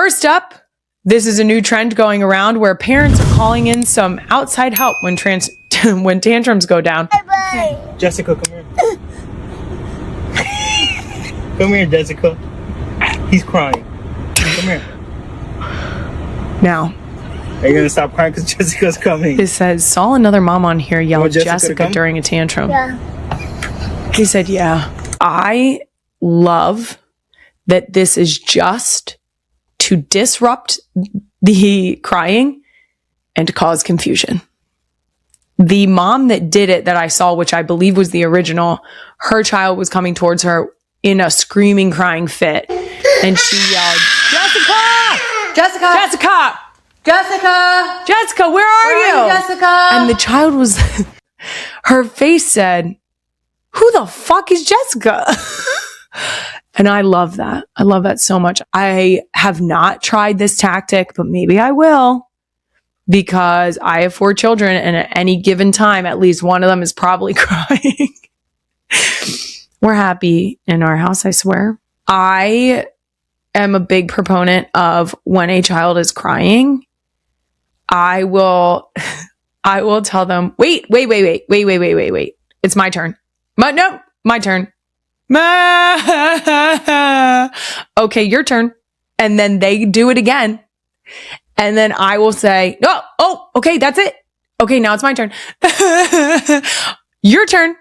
First up, this is a new trend going around where parents are calling in some outside help when when tantrums go down. Bye-bye. Jessica, come here. Come here, Jessica. He's crying. Come here. Now, are you going to stop crying because Jessica's coming? It says, saw another mom on here yell at Jessica during a tantrum. Yeah. He said, yeah. I love that this is just to disrupt the crying and to cause confusion. The mom that did it that I saw, which I believe was the original, her child was coming towards her in a screaming, crying fit. And she yelled, Jessica! Jessica! Jessica! Jessica! Jessica, where are you? Jessica? And the child was, her face said, who the fuck is Jessica? And I love that. I love that so much. I have not tried this tactic, but maybe I will, because I have 4 children and at any given time, at least one of them is probably crying. We're happy in our house, I swear. I am a big proponent of when a child is crying, I will tell them, wait. It's my turn. No, my turn. Okay, your turn. And then they do it again. And then I will say, oh, okay, that's it. Okay, now it's my turn. Your turn.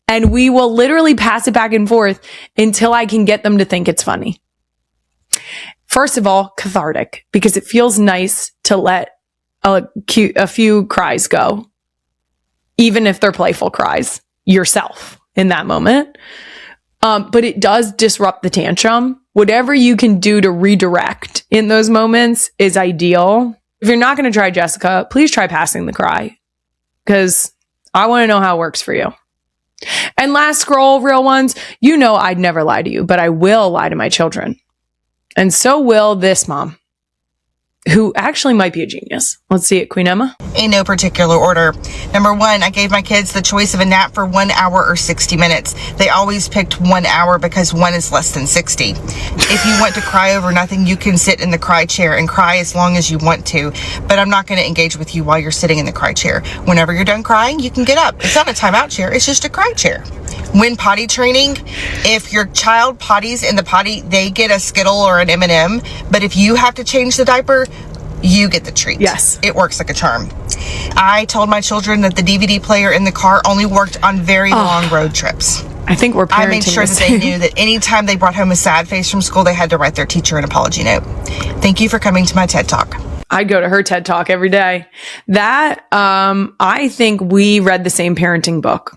And we will literally pass it back and forth until I can get them to think it's funny. First of all, cathartic, because it feels nice to let a few cries go, even if they're playful cries yourself in that moment. But it does disrupt the tantrum. Whatever you can do to redirect in those moments is ideal. If you're not going to try Jessica, please try passing the cry, because I want to know how it works for you. And last scroll, real ones, you know I'd never lie to you, but I will lie to my children. And so will this mom, who actually might be a genius. Let's see it, Queen Emma. In no particular order. Number 1, I gave my kids the choice of a nap for 1 hour or 60 minutes. They always picked 1 hour because 1 is less than 60. If you want to cry over nothing, you can sit in the cry chair and cry as long as you want to, but I'm not going to engage with you while you're sitting in the cry chair. Whenever you're done crying, you can get up. It's not a timeout chair, it's just a cry chair. When potty training, if your child potties in the potty, they get a Skittle or an M&M, but if you have to change the diaper, you get the treat. Yes. It works like a charm. I told my children that the DVD player in the car only worked on very long road trips. I think we're parenting. I made sure that they knew that anytime they brought home a sad face from school, they had to write their teacher an apology note. Thank you for coming to my TED Talk. I go to her TED Talk every day. That, I think we read the same parenting book.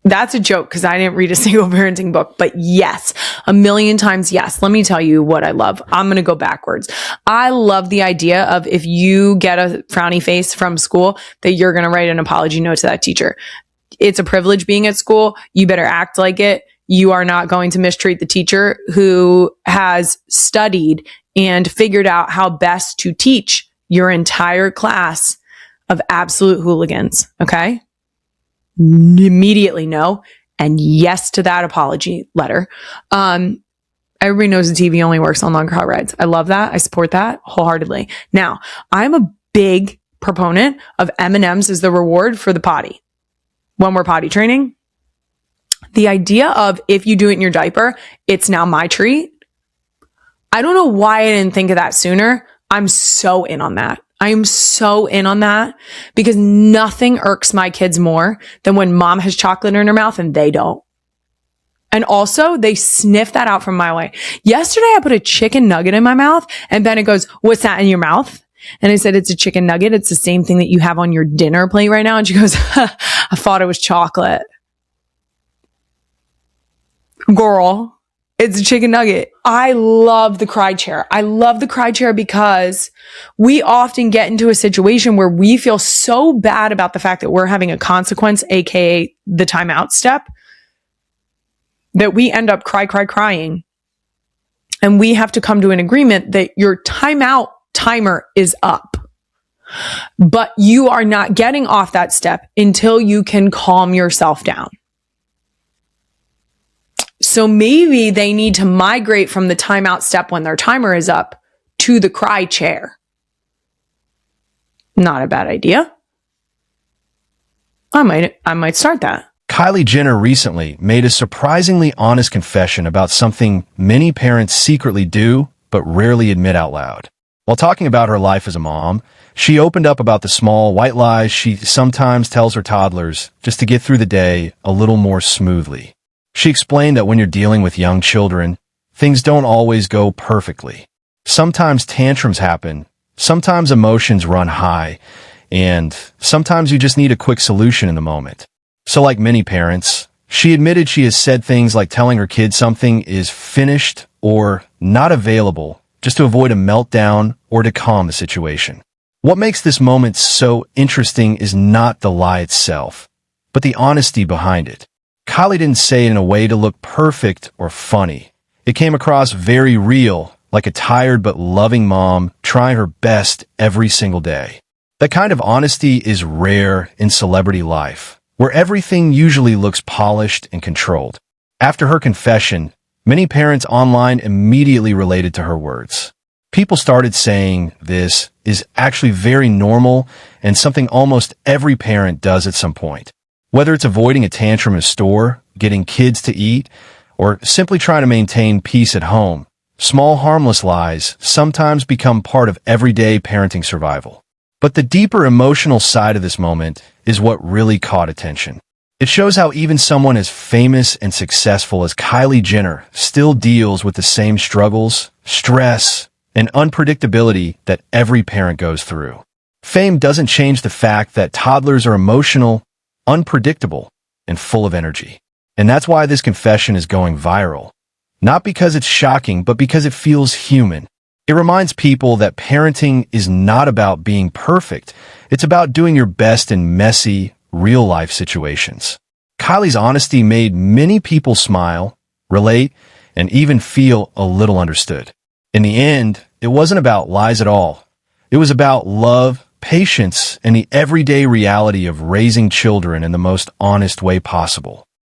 That's a joke because I didn't read a single parenting book, but yes, a million times yes. Let me tell you what I love. I'm going to go backwards. I love the idea of if you get a frowny face from school, that you're going to write an apology note to that teacher. It's a privilege being at school. You better act like it. You are not going to mistreat the teacher who has studied and figured out how best to teach your entire class of absolute hooligans. Okay? Immediately no and yes to that apology letter. Everybody knows the TV only works on long car rides. I love that. I support that wholeheartedly. Now, I'm a big proponent of M&Ms as the reward for the potty. When we're potty training, the idea of if you do it in your diaper, it's now my treat. I don't know why I didn't think of that sooner. I'm so in on that. I am so in on that because nothing irks my kids more than when mom has chocolate in her mouth and they don't. And also they sniff that out from my way. Yesterday I put a chicken nugget in my mouth and Bennett goes, "What's that in your mouth?" And I said, "It's a chicken nugget. It's the same thing that you have on your dinner plate right now." And she goes, "I thought it was chocolate." Girl. It's a chicken nugget. I love the cry chair. I love the cry chair because we often get into a situation where we feel so bad about the fact that we're having a consequence, aka the timeout step, that we end up crying. And we have to come to an agreement that your timeout timer is up. But you are not getting off that step until you can calm yourself down. So maybe they need to migrate from the timeout step when their timer is up to the cry chair. Not a bad idea. I might start that. Kylie Jenner recently made a surprisingly honest confession about something many parents secretly do but rarely admit out loud. While talking about her life as a mom, she opened up about the small white lies she sometimes tells her toddlers just to get through the day a little more smoothly. She explained that when you're dealing with young children, things don't always go perfectly. Sometimes tantrums happen, sometimes emotions run high, and sometimes you just need a quick solution in the moment. So like many parents, she admitted she has said things like telling her kids something is finished or not available just to avoid a meltdown or to calm the situation. What makes this moment so interesting is not the lie itself, but the honesty behind it. Kylie didn't say it in a way to look perfect or funny. It came across very real, like a tired but loving mom trying her best every single day. That kind of honesty is rare in celebrity life, where everything usually looks polished and controlled. After her confession, many parents online immediately related to her words. People started saying this is actually very normal and something almost every parent does at some point. Whether it's avoiding a tantrum in a store, getting kids to eat, or simply trying to maintain peace at home, small harmless lies sometimes become part of everyday parenting survival. But the deeper emotional side of this moment is what really caught attention. It shows how even someone as famous and successful as Kylie Jenner still deals with the same struggles, stress, and unpredictability that every parent goes through. Fame doesn't change the fact that toddlers are emotional, unpredictable, and full of energy. And that's why this confession is going viral. Not because it's shocking, but because it feels human. It reminds people that parenting is not about being perfect. It's about doing your best in messy, real-life situations. Kylie's honesty made many people smile, relate, and even feel a little understood. In the end, it wasn't about lies at all. It was about love, patience, and the everyday reality of raising children in the most honest way possible.